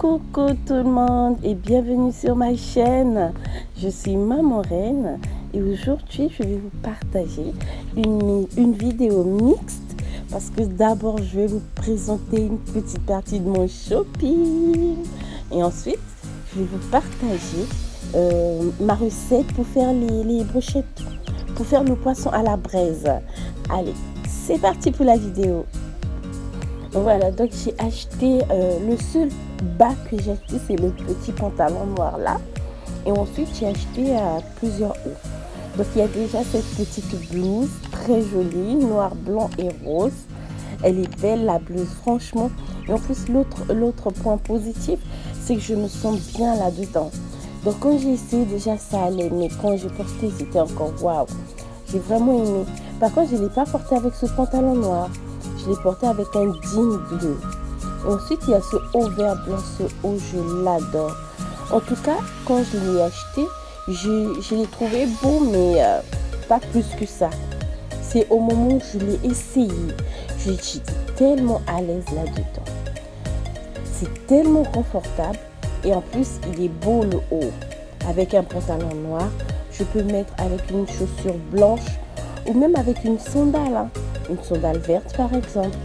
Coucou tout le monde et bienvenue sur ma chaîne. Je suis Maman Reine et aujourd'hui je vais vous partager une vidéo mixte parce que d'abord je vais vous présenter une petite partie de mon shopping et ensuite je vais vous partager ma recette pour faire les brochettes, pour faire le poisson à la braise. Allez, c'est parti pour la vidéo. Voilà, donc j'ai acheté le seul bas que j'ai acheté, c'est le petit pantalon noir là. Et ensuite, j'ai acheté plusieurs hauts. Donc, il y a déjà cette petite blouse très jolie, noir, blanc et rose. Elle est belle, la blouse, franchement. Et en plus, l'autre point positif, c'est que je me sens bien là-dedans. Donc, quand j'ai essayé, déjà, ça allait. Mais quand j'ai porté, c'était encore waouh. J'ai vraiment aimé. Par contre, je ne l'ai pas porté avec ce pantalon noir. Je l'ai porté avec un jean bleu. Et ensuite, il y a ce haut vert blanc. Ce haut, je l'adore. En tout cas, quand je l'ai acheté, je l'ai trouvé beau, mais pas plus que ça. C'est au moment où je l'ai essayé. J'étais tellement à l'aise là-dedans. C'est tellement confortable. Et en plus, il est beau le haut. Avec un pantalon noir, je peux mettre avec une chaussure blanche ou même avec une sandale. Hein. Une sandale verte par exemple.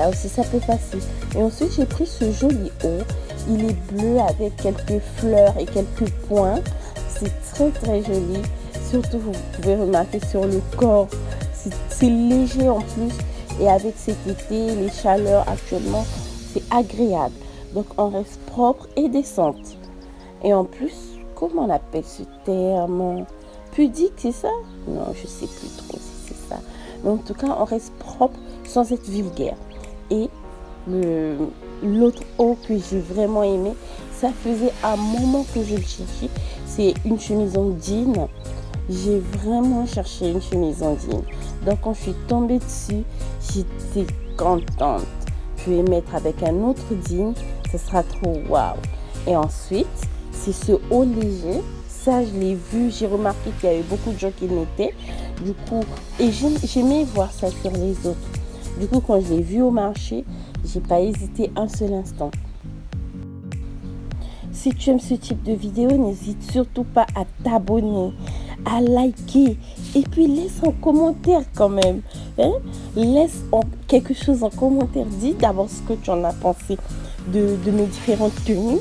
Là aussi ça peut passer. Et ensuite j'ai pris ce joli haut. Il est bleu avec quelques fleurs et quelques points. C'est très très joli. Surtout vous pouvez remarquer sur le corps. C'est léger en plus. Et avec cet été, les chaleurs actuellement, c'est agréable. Donc on reste propre et décente. Et en plus, comment on appelle ce terme? Pudique, c'est ça? Non, je sais plus trop si c'est ça. Mais en tout cas, on reste propre sans être vulgaire. Et l'autre haut que j'ai vraiment aimé, ça faisait un moment que je le cherchais. C'est une chemise en jean. J'ai vraiment cherché une chemise en jean. Donc quand je suis tombée dessus, j'étais contente. Je vais mettre avec un autre jean. Ce sera trop waouh. Et ensuite, c'est ce haut léger. Ça, je l'ai vu, j'ai remarqué qu'il y avait beaucoup de gens qui le mettaient. Du coup, et j'aimais voir ça sur les autres. Du coup, quand je l'ai vu au marché, j'ai pas hésité un seul instant. Si tu aimes ce type de vidéo, n'hésite surtout pas à t'abonner, à liker et puis laisse un commentaire quand même. Hein? Laisse quelque chose en commentaire. Dis d'abord ce que tu en as pensé de mes différentes tenues,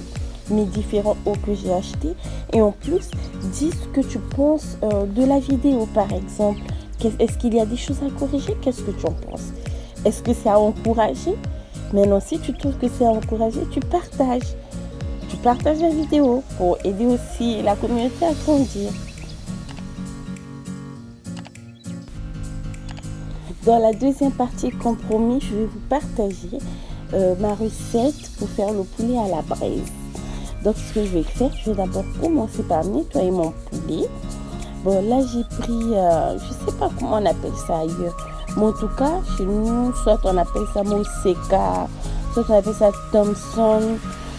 mes différents hauts que j'ai achetés. Et en plus, dis ce que tu penses de la vidéo par exemple. Est-ce qu'il y a des choses à corriger? Qu'est-ce que tu en penses? Est-ce que c'est à encourager? Maintenant, si tu trouves que c'est à encourager, tu partages. Tu partages la vidéo pour aider aussi la communauté à grandir. Dans la deuxième partie, comme promis, je vais vous partager ma recette pour faire le poulet à la braise. Donc, ce que je vais faire, je vais d'abord commencer par nettoyer mon poulet. Bon, là, j'ai pris, je ne sais pas comment on appelle ça ailleurs. Mais en tout cas, chez nous, soit on appelle ça Moseka, soit on appelle ça Thompson.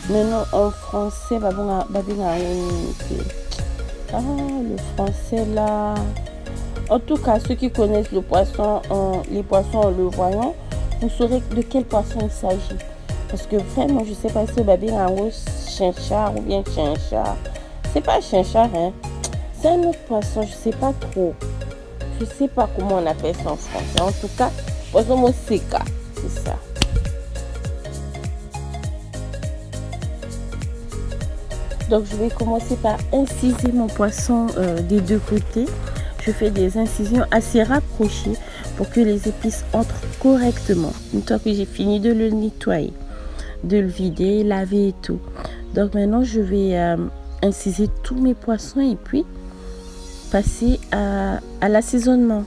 Maintenant, en français, le français là. En tout cas, ceux qui connaissent le poisson, les poissons en le voyant, vous saurez de quel poisson il s'agit. Parce que vraiment, je ne sais pas si c'est un chinchard ou bien chinchard. C'est pas chinchard, hein. C'est un autre poisson, je ne sais pas trop. Je ne sais pas comment on appelle ça en français. En tout cas, poisson Moseka, c'est ça. Donc, je vais commencer par inciser mon poisson des deux côtés. Je fais des incisions assez rapprochées pour que les épices entrent correctement. Une fois que j'ai fini de le nettoyer, de le vider, laver et tout. Donc, maintenant, je vais inciser tous mes poissons et puis passer à l'assaisonnement.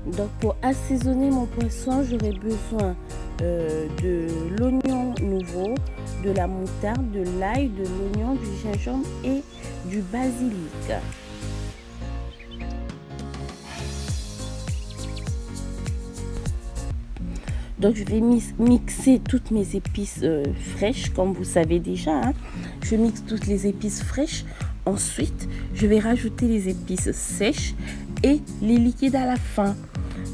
Donc pour assaisonner mon poisson, j'aurai besoin de l'oignon nouveau, de la moutarde, de l'ail, de l'oignon, du gingembre et du basilic. Donc je vais mixer toutes mes épices fraîches, comme vous savez déjà, hein. Je mixe toutes les épices fraîches. Ensuite, je vais rajouter les épices sèches et les liquides à la fin.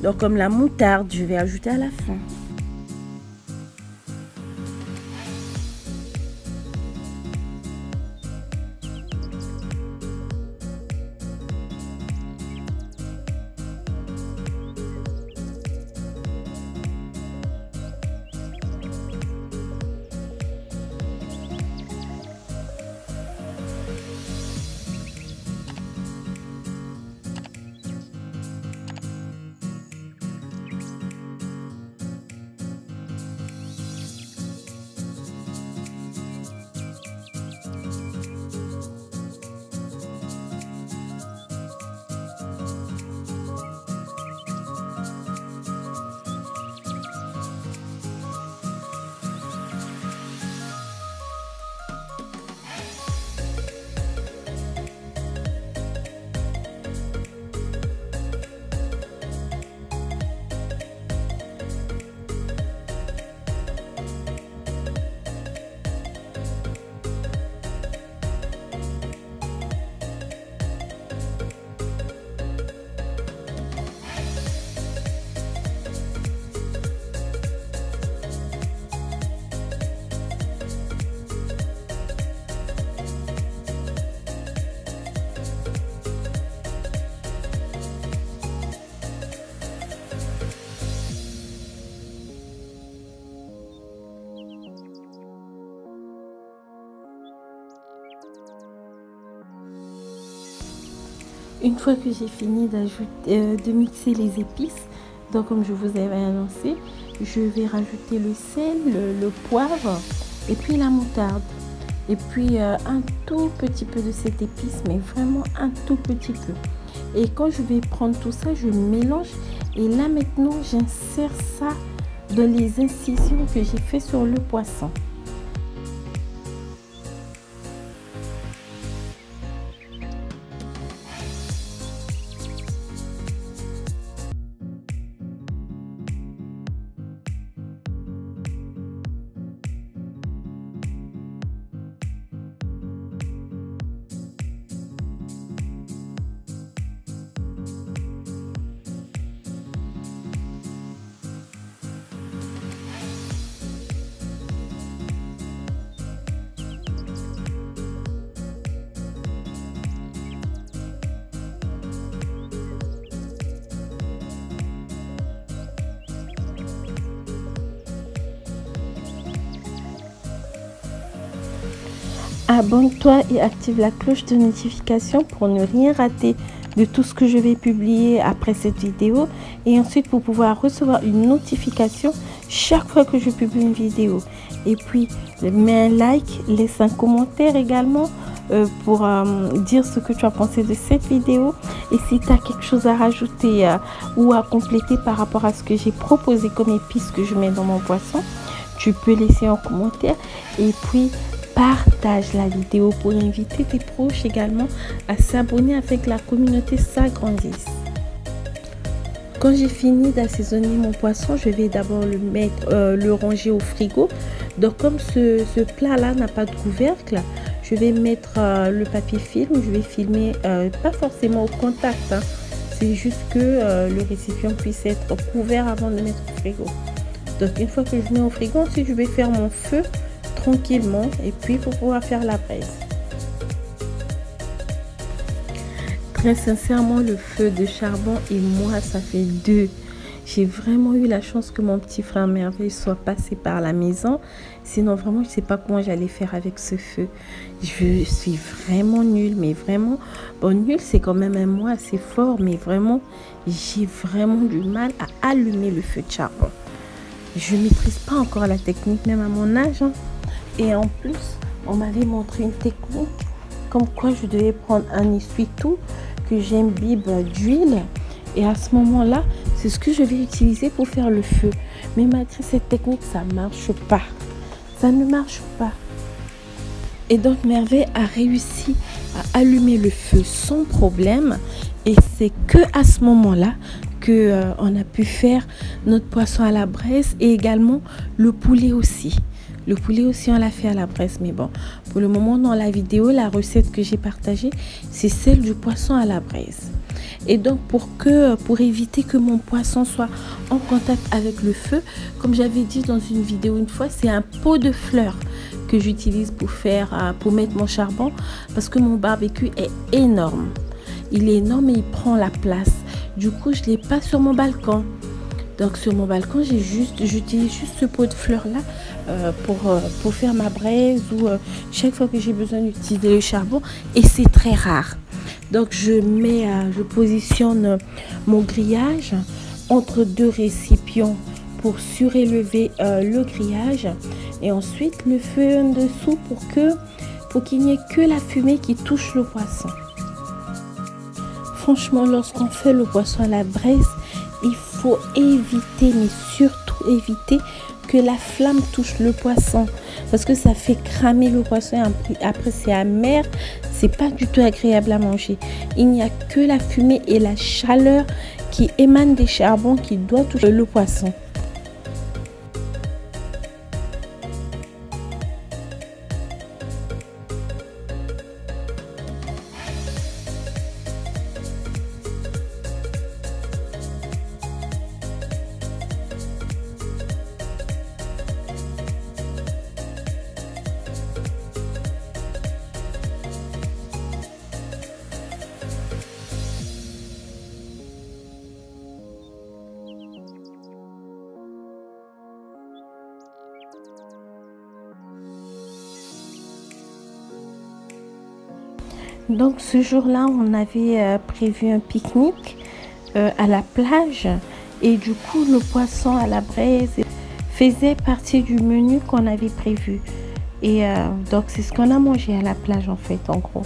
Donc comme la moutarde, je vais ajouter à la fin. Une fois que j'ai fini de mixer les épices, donc comme je vous avais annoncé, je vais rajouter le sel, le poivre et puis la moutarde. Et puis un tout petit peu de cette épice, mais vraiment un tout petit peu. Et quand je vais prendre tout ça, je mélange. Et là maintenant, j'insère ça dans les incisions que j'ai fait sur le poisson. Abonne-toi et active la cloche de notification pour ne rien rater de tout ce que je vais publier après cette vidéo et ensuite pour pouvoir recevoir une notification chaque fois que je publie une vidéo. Et puis mets un like, laisse un commentaire également pour dire ce que tu as pensé de cette vidéo. Et si tu as quelque chose à rajouter ou à compléter par rapport à ce que j'ai proposé comme épices que je mets dans mon poisson, tu peux laisser en commentaire. Et puis partage la vidéo pour inviter tes proches également à s'abonner afin que la communauté s'agrandisse. Quand j'ai fini d'assaisonner mon poisson, je vais d'abord le ranger au frigo. Donc comme ce plat là n'a pas de couvercle, je vais mettre le papier film. Je vais filmer pas forcément au contact, hein. C'est juste que le récipient puisse être couvert avant de le mettre au frigo. Donc une fois que je mets au frigo, ensuite je vais faire mon feu tranquillement et puis pour pouvoir faire la braise. Très sincèrement, le feu de charbon et moi, ça fait deux. J'ai vraiment eu la chance que mon petit frère merveille soit passé par la maison. Sinon, vraiment, je ne sais pas comment j'allais faire avec ce feu. Je suis vraiment nulle, mais vraiment... Bon, nulle, c'est quand même un mot assez fort, mais vraiment, j'ai vraiment du mal à allumer le feu de charbon. Je ne maîtrise pas encore la technique, même à mon âge, hein. Et en plus, on m'avait montré une technique comme quoi je devais prendre un essuie-tout que j'imbibe d'huile. Et à ce moment-là, c'est ce que je vais utiliser pour faire le feu. Mais malgré cette technique, ça ne marche pas. Ça ne marche pas. Et donc, Merveille a réussi à allumer le feu sans problème. Et c'est que à ce moment-là que on a pu faire notre poisson à la braise et également le poulet aussi. Le poulet aussi, on l'a fait à la braise. Mais bon, pour le moment, dans la vidéo, la recette que j'ai partagée, c'est celle du poisson à la braise. Et donc, pour éviter que mon poisson soit en contact avec le feu, comme j'avais dit dans une vidéo une fois, c'est un pot de fleurs que j'utilise pour mettre mon charbon, parce que mon barbecue est énorme. Il est énorme et il prend la place. Du coup, je ne l'ai pas sur mon balcon. Donc sur mon balcon, j'utilise juste ce pot de fleurs là pour faire ma braise ou chaque fois que j'ai besoin d'utiliser le charbon, et c'est très rare. Donc je positionne mon grillage entre deux récipients pour surélever le grillage, et ensuite le feu en dessous pour qu'il n'y ait que la fumée qui touche le poisson. Franchement, lorsqu'on fait le poisson à la braise, il faut éviter, mais surtout éviter que la flamme touche le poisson, parce que ça fait cramer le poisson et après c'est amer, c'est pas du tout agréable à manger. Il n'y a que la fumée et la chaleur qui émanent des charbons qui doivent toucher le poisson. Donc ce jour-là, on avait prévu un pique-nique à la plage, et du coup le poisson à la braise faisait partie du menu qu'on avait prévu. Et donc c'est ce qu'on a mangé à la plage en fait, en gros.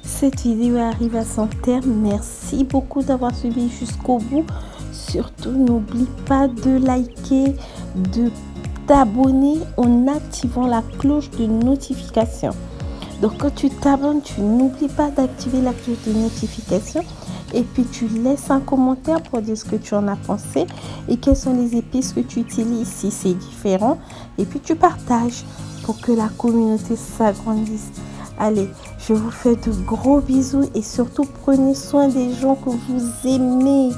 Cette vidéo arrive à son terme. Merci beaucoup d'avoir suivi jusqu'au bout. Surtout, n'oublie pas de liker, de t'abonner en activant la cloche de notification. Donc quand tu t'abonnes, tu n'oublies pas d'activer la cloche de notification, et puis tu laisses un commentaire pour dire ce que tu en as pensé et quelles sont les épices que tu utilises si c'est différent, et puis tu partages pour que la communauté s'agrandisse. Allez, je vous fais de gros bisous et surtout prenez soin des gens que vous aimez.